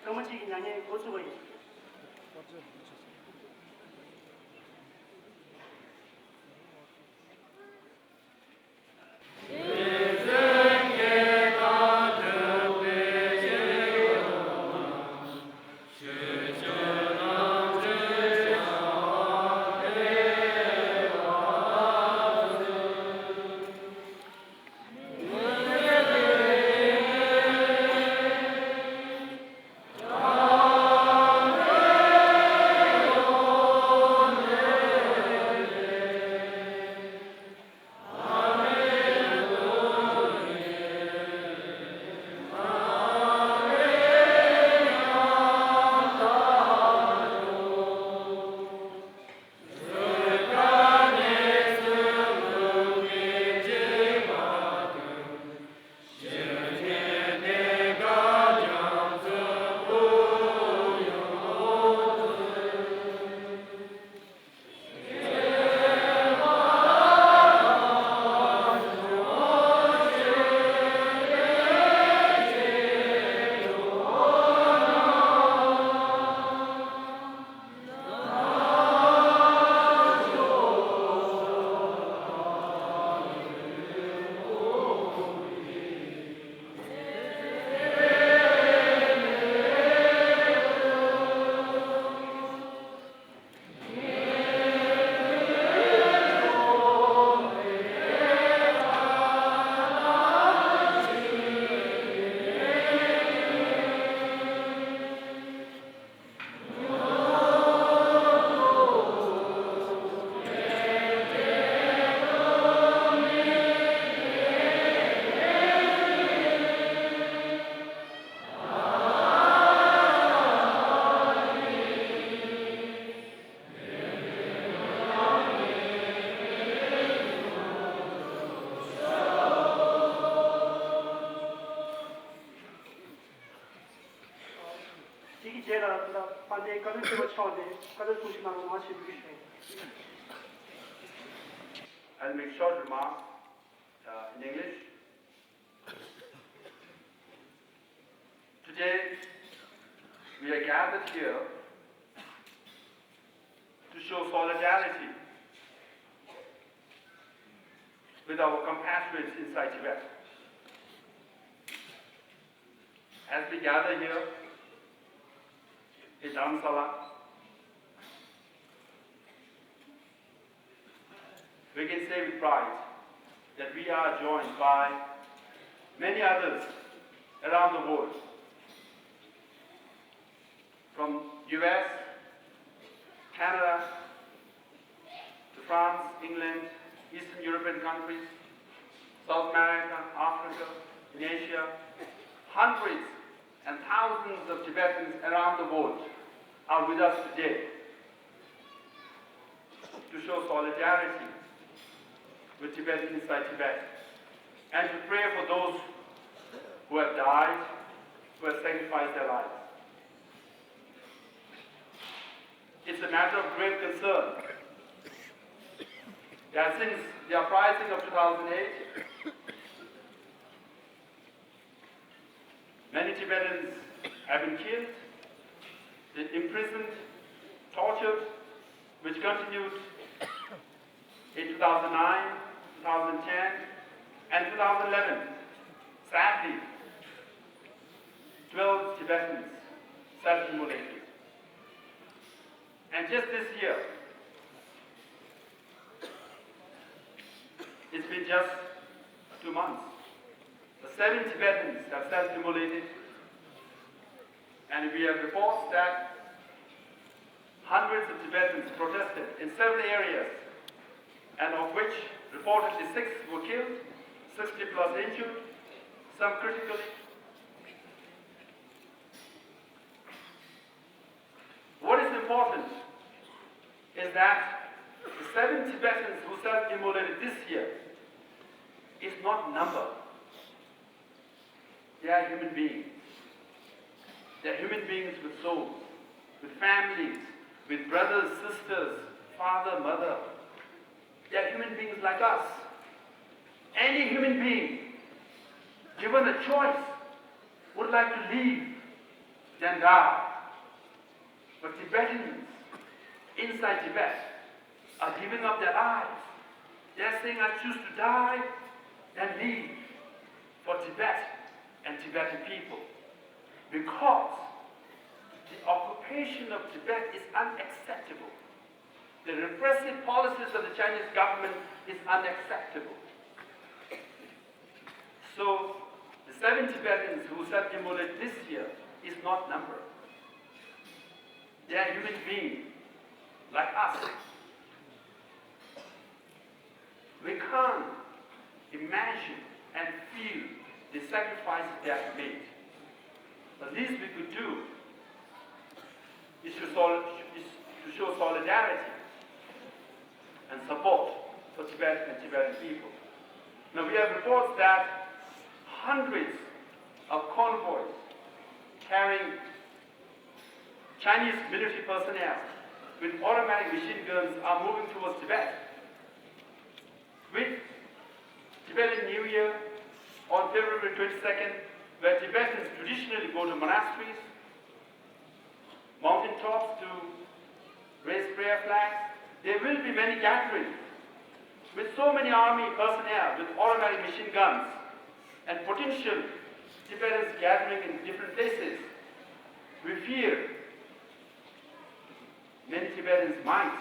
정치인 양의 모습의 반대 Kalon Tripa 차원의 Kalon 소식만으로 마치겠습니다. I'll make short remarks in English. Today, we are gathered here to show solidarity with our compatriots inside Tibet. As we gather here in DHARAMSHALA, we can say with pride that we are joined by many others around the world, from US, Canada, to France, England, Eastern European countries, South America, Africa, in Asia. Hundreds and thousands of Tibetans around the world are with us today to show solidarity with Tibetans inside Tibet and to pray for those who have died, who have sacrificed their lives. It's a matter of great concern that since the uprising of 2008, many Tibetans have been killed, imprisoned, tortured, which continued in 2009, 2010, and 2011. Sadly, 12 Tibetans self-immolated. And just this year, it's been just 2 months. The 7 Tibetans have self-immolated, and we have reports that hundreds of Tibetans protested in several areas, and of which reportedly 6 were killed, 60 plus injured, some critically. What is important is that the 7 Tibetans who self-immolated this year is not number. They are human beings. They are human beings with souls, with families, with brothers, sisters, father, mother. They are human beings like us. Any human being, given a choice, would like to live than die. But Tibetans inside Tibet are giving up their lives. They're saying, I choose to die than live for Tibet and Tibetan people. Because the occupation of Tibet is unacceptable. The repressive policies of the Chinese government is unacceptable. So, the 7 Tibetans who self-immolate this year is not number. They are human beings like us. We can't imagine and feel the sacrifices they have made. The least we could do is to show solidarity and support for Tibet and Tibetan people. Now we have reports that hundreds of convoys carrying Chinese military personnel with automatic machine guns are moving towards Tibet. With Tibetan New Year on February 22nd, where Tibetans traditionally go to monasteries, mountain tops to raise prayer flags, there will be many gatherings with so many army personnel with automatic machine guns and potential Tibetans gathering in different places. We fear many Tibetans might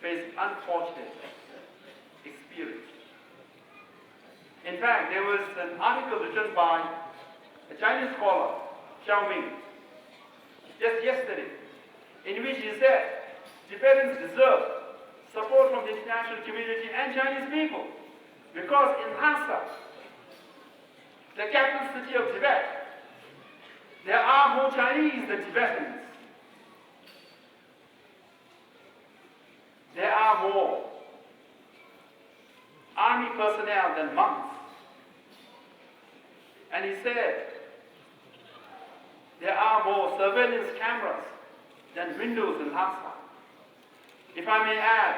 face unfortunate experience. In fact, there was an article written by a Chinese scholar, Xiao Ming, just yesterday, in which he said Tibetans deserve support from the international community and Chinese people, because in Lhasa, the capital city of Tibet, there are more Chinese than Tibetans. There are more army personnel than monks. And he said, there are more surveillance cameras than windows in Lhasa. If I may add,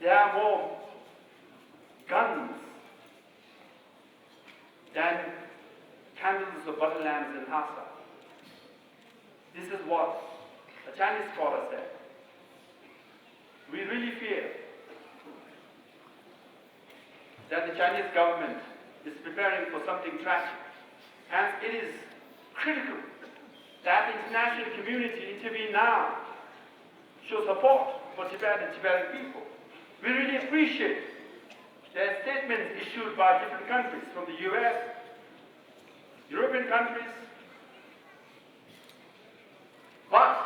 there are more guns than candles or butter lamps in Lhasa. This is what a Chinese scholar said. We really fear that the Chinese government is preparing for something tragic. Hence, it is critical that the international community intervene now, show support for Tibet and Tibetan people. We really appreciate the statements issued by different countries, from the US, European countries. But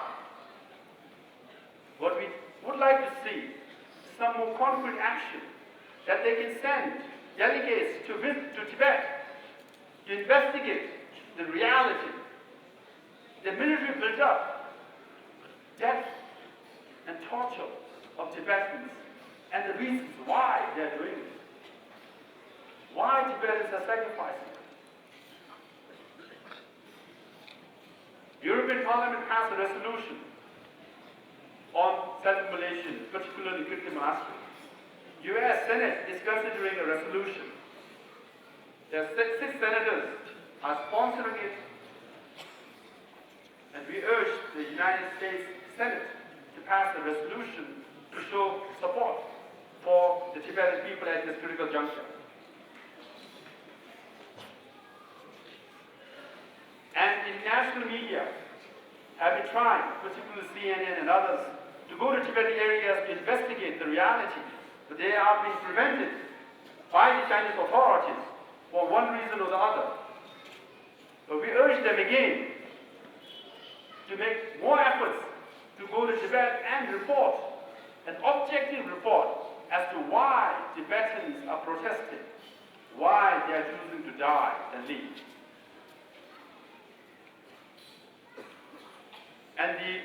what we would like to see is some more concrete action, that they can send delegates to visit to Tibet to investigate the reality, the military built-up death and torture of Tibetans, and the reasons why they are doing it. Why Tibetans are sacrificing. The European Parliament passed a resolution on self-immolation, particularly Kirti monastery. US Senate is considering a resolution. There are 6 senators are sponsoring it, and we urge the United States Senate to pass a resolution to show support for the Tibetan people at this critical juncture. And international media have been trying, particularly CNN and others, to go to Tibetan areas to investigate the reality, but they are being prevented by the Chinese authorities for one reason or the other. But we urge them again to make more efforts to go to Tibet and report an objective report as to why Tibetans are protesting, why they are choosing to die and leave. And the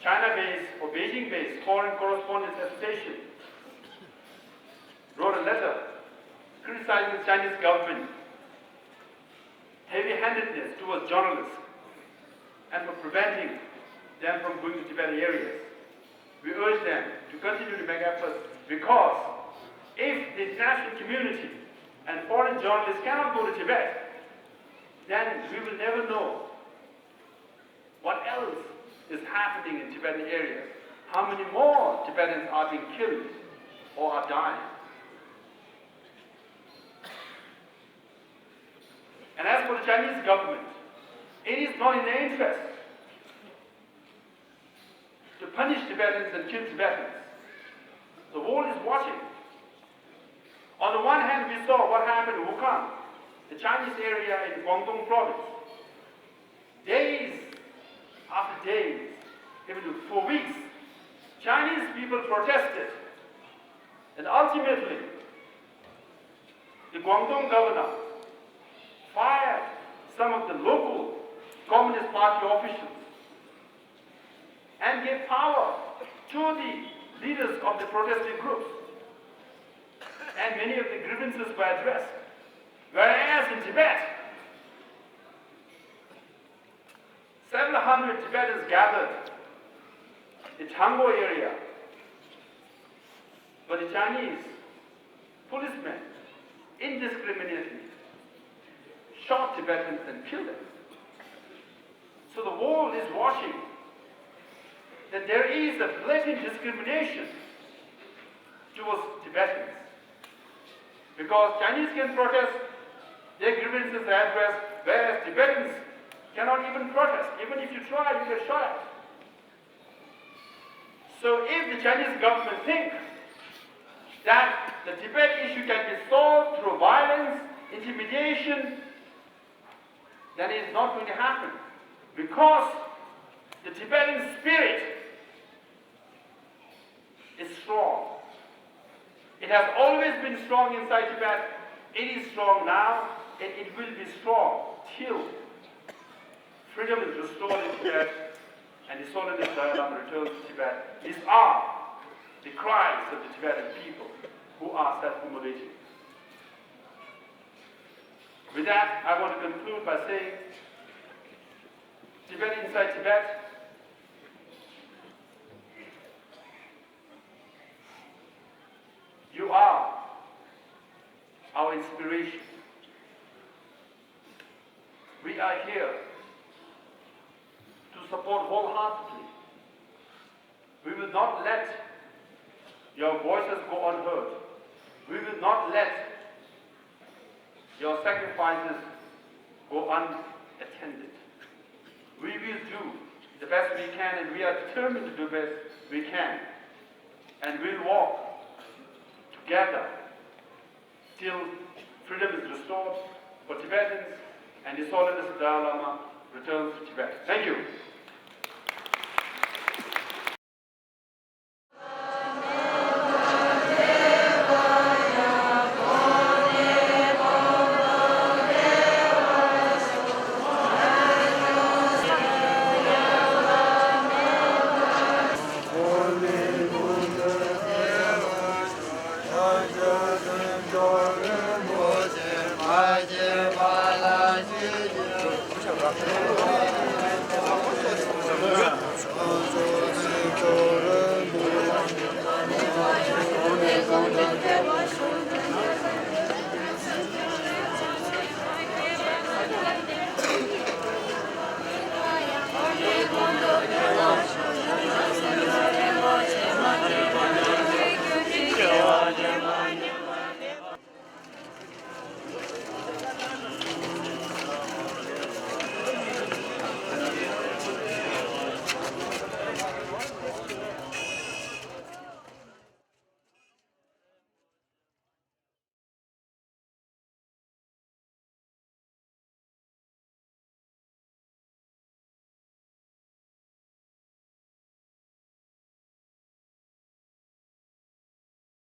China-based or Beijing-based Foreign Correspondents Association wrote a letter criticizing the Chinese government heavy-handedness towards journalists and for preventing them from going to Tibetan areas. We urge them to continue to make efforts, because if the international community and foreign journalists cannot go to Tibet, then we will never know what else is happening in Tibetan areas. How many more Tibetans are being killed or are dying. And as for the Chinese government, it is not in their interest to punish Tibetans and kill Tibetans. The world is watching. On the one hand, we saw what happened in Wuhan, the Chinese area in Guangdong province. Days after days, even for weeks, Chinese people protested. And ultimately, the Guangdong governor fired some of the local Communist Party officials and gave power to the leaders of the protesting groups. And many of the grievances were addressed. Whereas in Tibet, several hundred Tibetans gathered in Tango area, but the Chinese policemen indiscriminately shot Tibetans and killed them. So the world is watching that there is a blatant discrimination towards Tibetans. Because Chinese can protest, their grievances are addressed, whereas Tibetans cannot even protest. Even if you try, you get shot at. So if the Chinese government thinks that the Tibet issue can be solved through violence, intimidation, then it is not going to happen. Because the Tibetan spirit is strong. It has always been strong inside Tibet. It is strong now, and it will be strong till freedom is restored in Tibet and the Solemnist Dalai Lama returns to Tibet. These are the cries of the Tibetan people who are self-immolating. With that, I want to conclude by saying, Tibet inside Tibet, you are our inspiration. We are here to support wholeheartedly. We will not let your voices go unheard. We will not let your sacrifices go unattended. We will do the best we can, and we are determined to do the best we can. And we'll walk together till freedom is restored for Tibetans and the Solemnist Dalai Lama returns to Tibet. Thank you.